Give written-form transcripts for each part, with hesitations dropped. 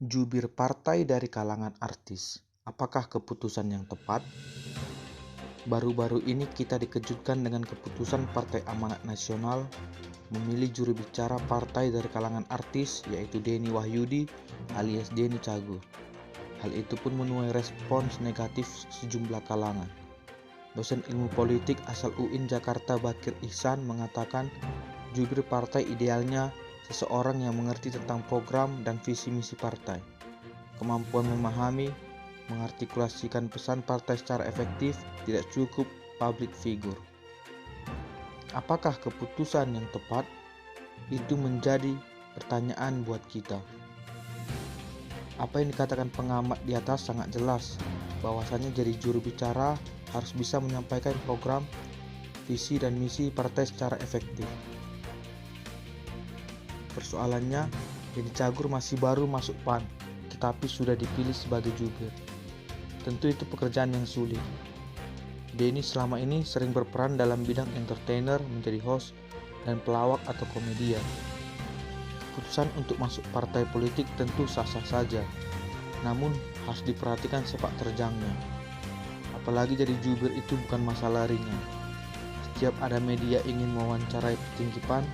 Jubir partai dari kalangan artis, apakah keputusan yang tepat? Baru-baru ini kita dikejutkan dengan keputusan Partai Amanat Nasional memilih juru bicara partai dari kalangan artis, yaitu Denny Wahyudi alias Denny Cagur. Hal itu pun menuai respons negatif sejumlah kalangan. Dosen ilmu politik asal UIN Jakarta Bakir Ihsan mengatakan jubir partai idealnya seseorang yang mengerti tentang program dan visi misi partai, kemampuan memahami, mengartikulasikan pesan partai secara efektif, tidak cukup public figure. Apakah keputusan yang tepat? Itu menjadi pertanyaan buat kita. Apa yang dikatakan pengamat di atas sangat jelas, bahwasannya jadi juru bicara harus bisa menyampaikan program, visi dan misi partai secara efektif. Persoalannya, Denny Cagur masih baru masuk PAN, tetapi sudah dipilih sebagai jubir. Tentu itu pekerjaan yang sulit. Denny selama ini sering berperan dalam bidang entertainer, menjadi host dan pelawak atau komedian. Keputusan untuk masuk partai politik tentu sah-sah saja, namun harus diperhatikan sepak terjangnya. Apalagi jadi jubir itu bukan masalah ringan. Setiap ada media ingin mewawancarai petinggi PAN,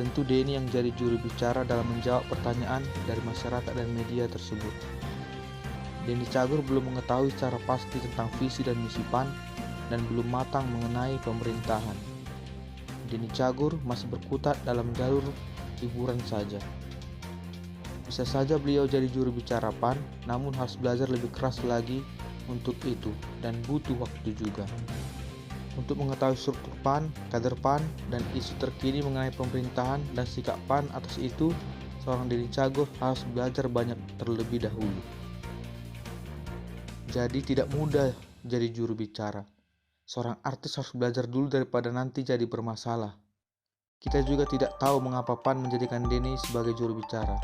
tentu Denny yang jadi juru bicara dalam menjawab pertanyaan dari masyarakat dan media tersebut. Denny Cagur belum mengetahui secara pasti tentang visi dan misi PAN dan belum matang mengenai pemerintahan. Denny Cagur masih berkutat dalam jalur hiburan saja. Bisa saja beliau jadi juru bicara PAN, namun harus belajar lebih keras lagi untuk itu dan butuh waktu juga. Untuk mengetahui struktur PAN, kader PAN, dan isu terkini mengenai pemerintahan dan sikap PAN atas itu, seorang Denny Cagur harus belajar banyak terlebih dahulu. Jadi tidak mudah jadi juru bicara. Seorang artis harus belajar dulu daripada nanti jadi bermasalah. Kita juga tidak tahu mengapa PAN menjadikan Denny sebagai juru bicara.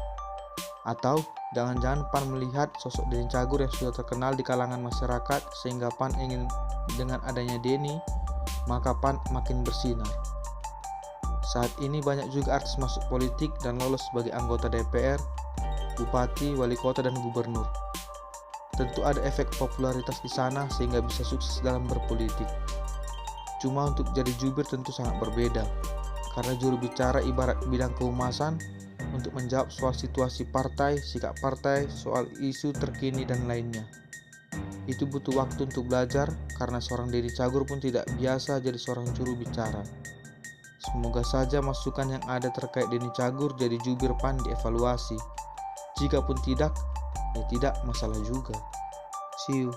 Atau jangan-jangan PAN melihat sosok Denny Cagur yang sudah terkenal di kalangan masyarakat sehingga PAN ingin dengan adanya Denny, maka PAN makin bersinar. Saat ini banyak juga artis masuk politik dan lolos sebagai anggota DPR, bupati, wali kota, dan gubernur. Tentu ada efek popularitas di sana sehingga bisa sukses dalam berpolitik. Cuma untuk jadi jubir tentu sangat berbeda, karena juru bicara ibarat bidang kehumasan untuk menjawab soal situasi partai, sikap partai, soal isu terkini dan lainnya. Itu butuh waktu untuk belajar, karena seorang Denny Cagur pun tidak biasa jadi seorang juru bicara. Semoga saja masukan yang ada terkait Denny Cagur jadi jubir PAN dievaluasi. Jika pun tidak, ya tidak masalah juga. See you.